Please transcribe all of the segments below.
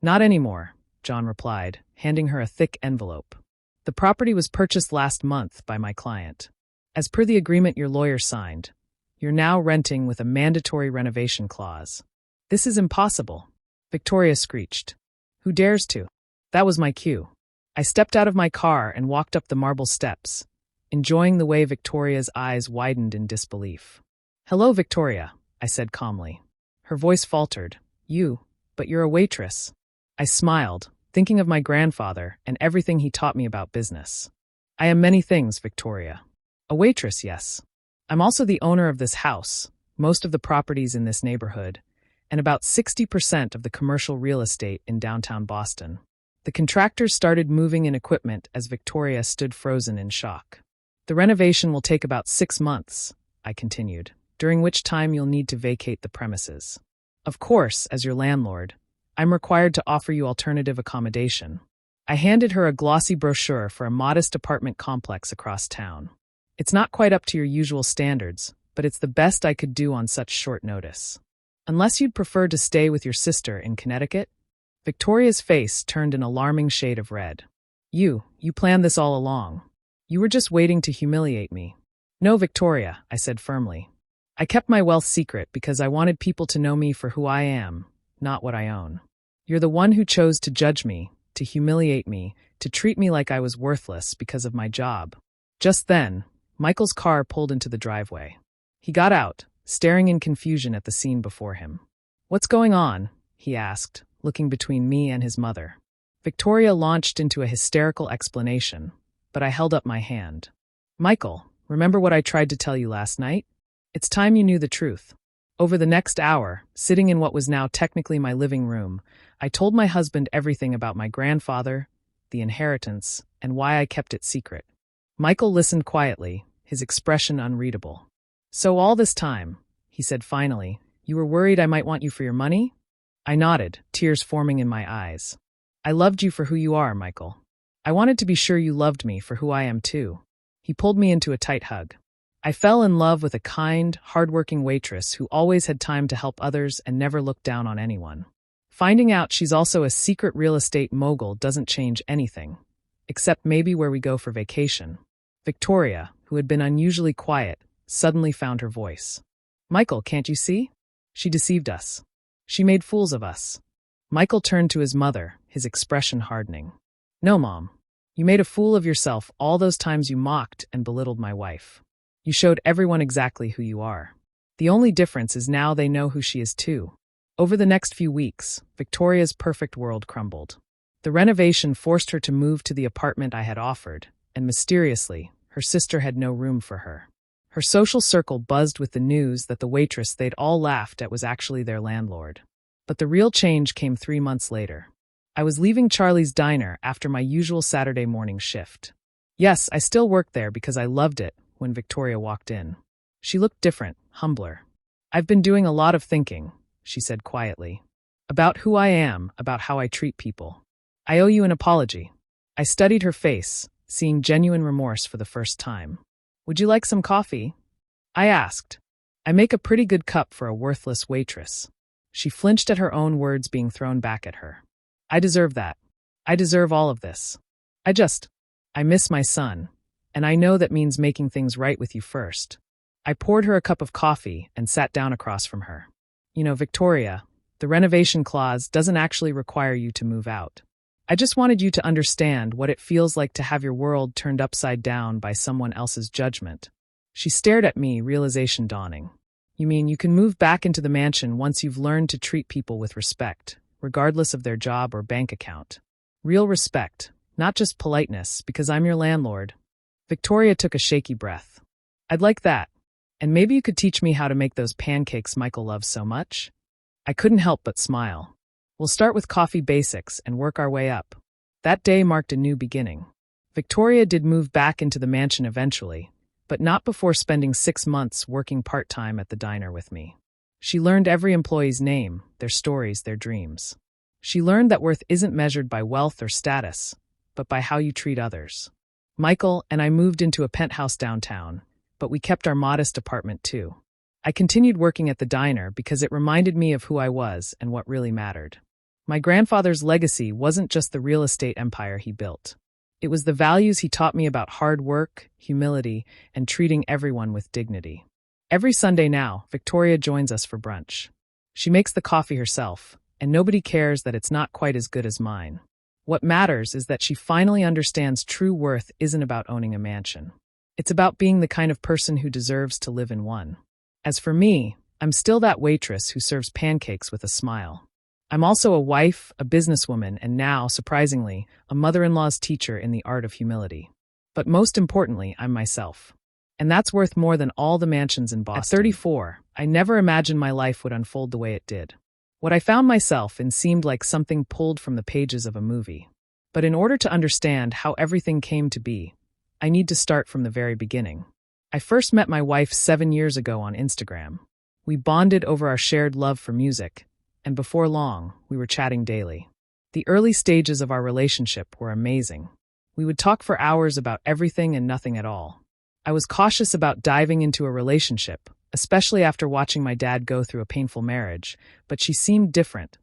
Not anymore, John replied, handing her a thick envelope. The property was purchased last month by my client. As per the agreement your lawyer signed, you're now renting with a mandatory renovation clause. This is impossible, Victoria screeched. Who dares to? That was my cue. I stepped out of my car and walked up the marble steps, enjoying the way Victoria's eyes widened in disbelief. Hello, Victoria, I said calmly. Her voice faltered. But you're a waitress. I smiled, thinking of my grandfather and everything he taught me about business. I am many things, Victoria. A waitress, yes. I'm also the owner of this house, most of the properties in this neighborhood, and about 60% of the commercial real estate in downtown Boston. The contractors started moving in equipment as Victoria stood frozen in shock. The renovation will take about 6 months, I continued, during which time you'll need to vacate the premises. Of course, as your landlord, I'm required to offer you alternative accommodation. I handed her a glossy brochure for a modest apartment complex across town. It's not quite up to your usual standards, but it's the best I could do on such short notice. Unless you'd prefer to stay with your sister in Connecticut? Victoria's face turned an alarming shade of red. You planned this all along. You were just waiting to humiliate me. No, Victoria, I said firmly. I kept my wealth secret because I wanted people to know me for who I am, not what I own. You're the one who chose to judge me, to humiliate me, to treat me like I was worthless because of my job. Just then, Michael's car pulled into the driveway. He got out, staring in confusion at the scene before him. What's going on? He asked, looking between me and his mother. Victoria launched into a hysterical explanation, but I held up my hand. Michael, remember what I tried to tell you last night? It's time you knew the truth. Over the next hour, sitting in what was now technically my living room, I told my husband everything about my grandfather, the inheritance, and why I kept it secret. Michael listened quietly, his expression unreadable. So all this time, he said finally, you were worried I might want you for your money? I nodded, tears forming in my eyes. I loved you for who you are, Michael. I wanted to be sure you loved me for who I am too. He pulled me into a tight hug. I fell in love with a kind, hardworking waitress who always had time to help others and never looked down on anyone. Finding out she's also a secret real estate mogul doesn't change anything, except maybe where we go for vacation. Victoria, who had been unusually quiet, suddenly found her voice. Michael, can't you see? She deceived us. She made fools of us. Michael turned to his mother, his expression hardening. No, Mom. You made a fool of yourself all those times you mocked and belittled my wife. You showed everyone exactly who you are. The only difference is now they know who she is too. Over the next few weeks, Victoria's perfect world crumbled. The renovation forced her to move to the apartment I had offered, and mysteriously, her sister had no room for her. Her social circle buzzed with the news that the waitress they'd all laughed at was actually their landlord. But the real change came 3 months later. I was leaving Charlie's Diner after my usual Saturday morning shift. Yes, I still worked there because I loved it when Victoria walked in. She looked different, humbler. I've been doing a lot of thinking, she said quietly. About who I am, about how I treat people. I owe you an apology. I studied her face, seeing genuine remorse for the first time. Would you like some coffee? I asked. I make a pretty good cup for a worthless waitress. She flinched at her own words being thrown back at her. I deserve that. I deserve all of this. I miss my son, and I know that means making things right with you first. I poured her a cup of coffee and sat down across from her. You know, Victoria, the renovation clause doesn't actually require you to move out. I just wanted you to understand what it feels like to have your world turned upside down by someone else's judgment. She stared at me, realization dawning. You mean you can move back into the mansion once you've learned to treat people with respect, regardless of their job or bank account. Real respect, not just politeness, because I'm your landlord. Victoria took a shaky breath. I'd like that. And maybe you could teach me how to make those pancakes Michael loves so much? I couldn't help but smile. We'll start with coffee basics and work our way up. That day marked a new beginning. Victoria did move back into the mansion eventually, but not before spending 6 months working part-time at the diner with me. She learned every employee's name, their stories, their dreams. She learned that worth isn't measured by wealth or status, but by how you treat others. Michael and I moved into a penthouse downtown, but we kept our modest apartment too. I continued working at the diner because it reminded me of who I was and what really mattered. My grandfather's legacy wasn't just the real estate empire he built. It was the values he taught me about hard work, humility, and treating everyone with dignity. Every Sunday now, Victoria joins us for brunch. She makes the coffee herself, and nobody cares that it's not quite as good as mine. What matters is that she finally understands true worth isn't about owning a mansion. It's about being the kind of person who deserves to live in one. As for me, I'm still that waitress who serves pancakes with a smile. I'm also a wife, a businesswoman, and now, surprisingly, a mother-in-law's teacher in the art of humility. But most importantly, I'm myself. And that's worth more than all the mansions in Boston. At 34, I never imagined my life would unfold the way it did. What I found myself in seemed like something pulled from the pages of a movie. But in order to understand how everything came to be, I need to start from the very beginning. I first met my wife 7 years ago on Instagram. We bonded over our shared love for music, and before long, we were chatting daily. The early stages of our relationship were amazing. We would talk for hours about everything and nothing at all. I was cautious about diving into a relationship, especially after watching my dad go through a painful marriage, but she seemed different,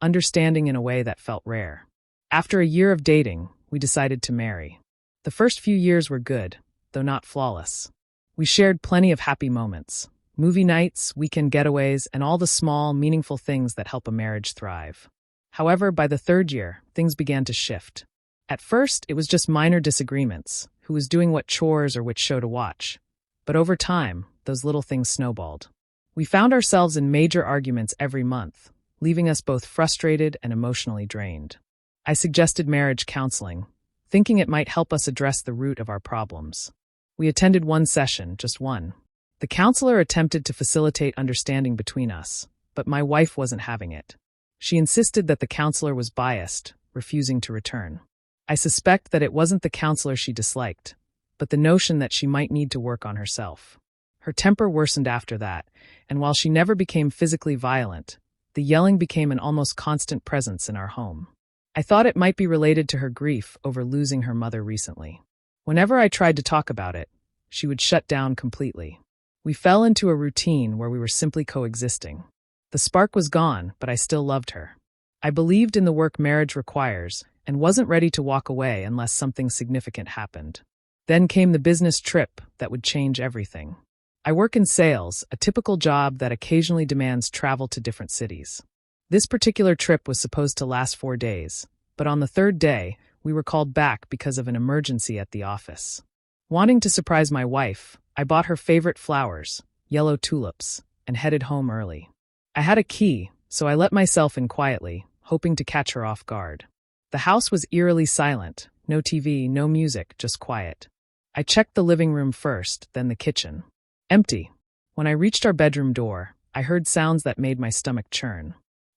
understanding in a way that felt rare. After a year of dating, we decided to marry. The first few years were good, though not flawless. We shared plenty of happy moments. Movie nights, weekend getaways, and all the small, meaningful things that help a marriage thrive. However, by the third year, things began to shift. At first, it was just minor disagreements, who was doing what chores or which show to watch. But over time, those little things snowballed. We found ourselves in major arguments every month, leaving us both frustrated and emotionally drained. I suggested marriage counseling, thinking it might help us address the root of our problems. We attended one session, just one. The counselor attempted to facilitate understanding between us, but my wife wasn't having it. She insisted that the counselor was biased, refusing to return. I suspect that it wasn't the counselor she disliked, but the notion that she might need to work on herself. Her temper worsened after that, and while she never became physically violent, the yelling became an almost constant presence in our home. I thought it might be related to her grief over losing her mother recently. Whenever I tried to talk about it, she would shut down completely. We fell into a routine where we were simply coexisting. The spark was gone, but I still loved her. I believed in the work marriage requires and wasn't ready to walk away unless something significant happened. Then came the business trip that would change everything. I work in sales, a typical job that occasionally demands travel to different cities. This particular trip was supposed to last 4 days, but on the third day, we were called back because of an emergency at the office. Wanting to surprise my wife, I bought her favorite flowers, yellow tulips, and headed home early. I had a key, so I let myself in quietly, hoping to catch her off guard. The house was eerily silent, no TV, no music, just quiet. I checked the living room first, then the kitchen. Empty. When I reached our bedroom door, I heard sounds that made my stomach churn.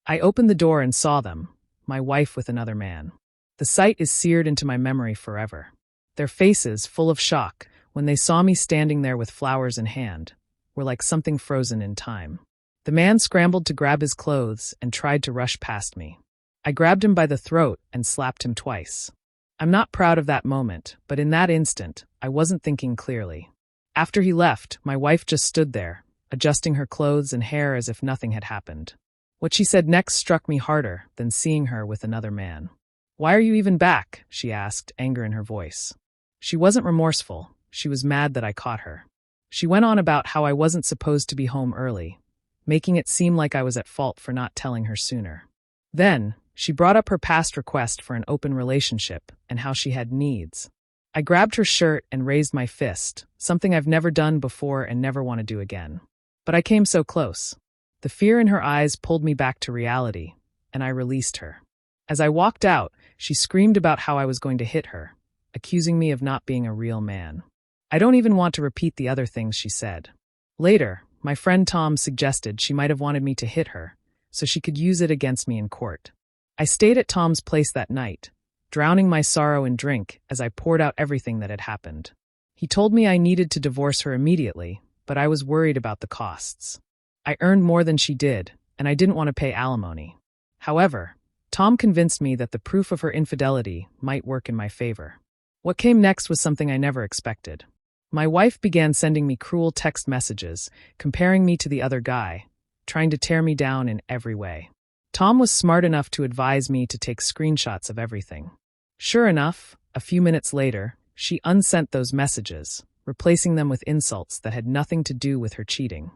I opened the door and saw them, my wife with another man. The sight is seared into my memory forever. Their faces, full of shock, when they saw me standing there with flowers in hand, were like something frozen in time. The man scrambled to grab his clothes and tried to rush past me. I grabbed him by the throat and slapped him twice. I'm not proud of that moment, but in that instant, I wasn't thinking clearly. After he left, my wife just stood there, adjusting her clothes and hair as if nothing had happened. What she said next struck me harder than seeing her with another man. "Why are you even back?" she asked, anger in her voice. She wasn't remorseful. She was mad that I caught her. She went on about how I wasn't supposed to be home early, making it seem like I was at fault for not telling her sooner. Then, she brought up her past request for an open relationship and how she had needs. I grabbed her shirt and raised my fist, something I've never done before and never want to do again. But I came so close. The fear in her eyes pulled me back to reality, and I released her. As I walked out, she screamed about how I was going to hit her, accusing me of not being a real man. I don't even want to repeat the other things she said. Later, my friend Tom suggested she might have wanted me to hit her, so she could use it against me in court. I stayed at Tom's place that night, drowning my sorrow in drink as I poured out everything that had happened. He told me I needed to divorce her immediately, but I was worried about the costs. I earned more than she did, and I didn't want to pay alimony. However, Tom convinced me that the proof of her infidelity might work in my favor. What came next was something I never expected. My wife began sending me cruel text messages, comparing me to the other guy, trying to tear me down in every way. Tom was smart enough to advise me to take screenshots of everything. Sure enough, a few minutes later, she unsent those messages, replacing them with insults that had nothing to do with her cheating.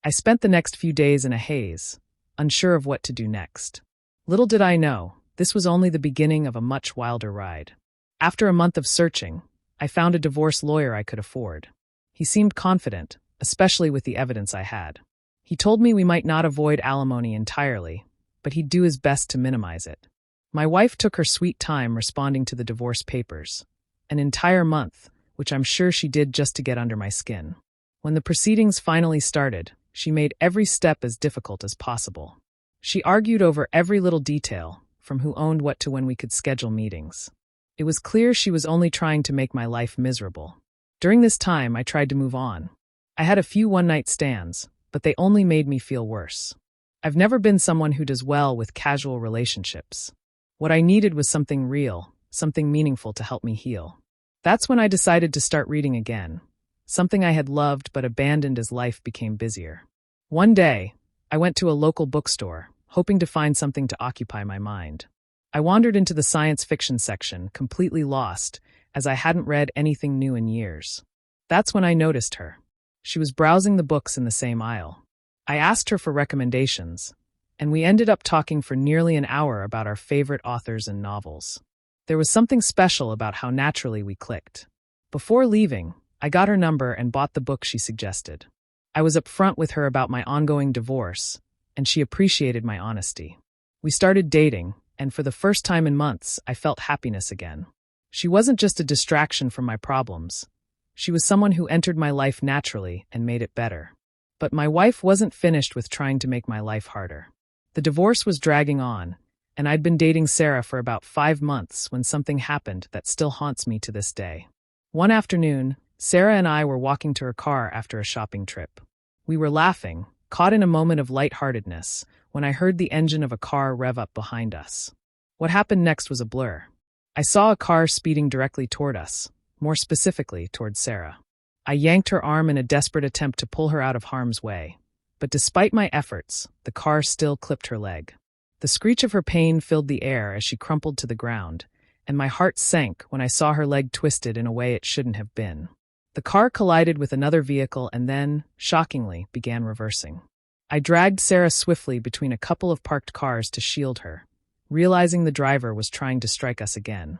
I spent the next few days in a haze, unsure of what to do next. Little did I know, this was only the beginning of a much wilder ride. After a month of searching, I found a divorce lawyer I could afford. He seemed confident, especially with the evidence I had. He told me we might not avoid alimony entirely, but he'd do his best to minimize it. My wife took her sweet time responding to the divorce papers. An entire month, which I'm sure she did just to get under my skin. When the proceedings finally started, she made every step as difficult as possible. She argued over every little detail, from who owned what to when we could schedule meetings. It was clear she was only trying to make my life miserable. During this time, I tried to move on. I had a few one-night stands, but they only made me feel worse. I've never been someone who does well with casual relationships. What I needed was something real, something meaningful to help me heal. That's when I decided to start reading again, something I had loved but abandoned as life became busier. One day, I went to a local bookstore, hoping to find something to occupy my mind. I wandered into the science fiction section, completely lost, as I hadn't read anything new in years. That's when I noticed her. She was browsing the books in the same aisle. I asked her for recommendations, and we ended up talking for nearly an hour about our favorite authors and novels. There was something special about how naturally we clicked. Before leaving, I got her number and bought the book she suggested. I was upfront with her about my ongoing divorce, and she appreciated my honesty. We started dating, and for the first time in months, I felt happiness again. She wasn't just a distraction from my problems. She was someone who entered my life naturally and made it better. But my wife wasn't finished with trying to make my life harder. The divorce was dragging on, and I'd been dating Sarah for about 5 months when something happened that still haunts me to this day. One afternoon, Sarah and I were walking to her car after a shopping trip. We were laughing, caught in a moment of lightheartedness, when I heard the engine of a car rev up behind us. What happened next was a blur. I saw a car speeding directly toward us, more specifically toward Sarah. I yanked her arm in a desperate attempt to pull her out of harm's way. But despite my efforts, the car still clipped her leg. The screech of her pain filled the air as she crumpled to the ground, and my heart sank when I saw her leg twisted in a way it shouldn't have been. The car collided with another vehicle and then, shockingly, began reversing. I dragged Sarah swiftly between a couple of parked cars to shield her, realizing the driver was trying to strike us again.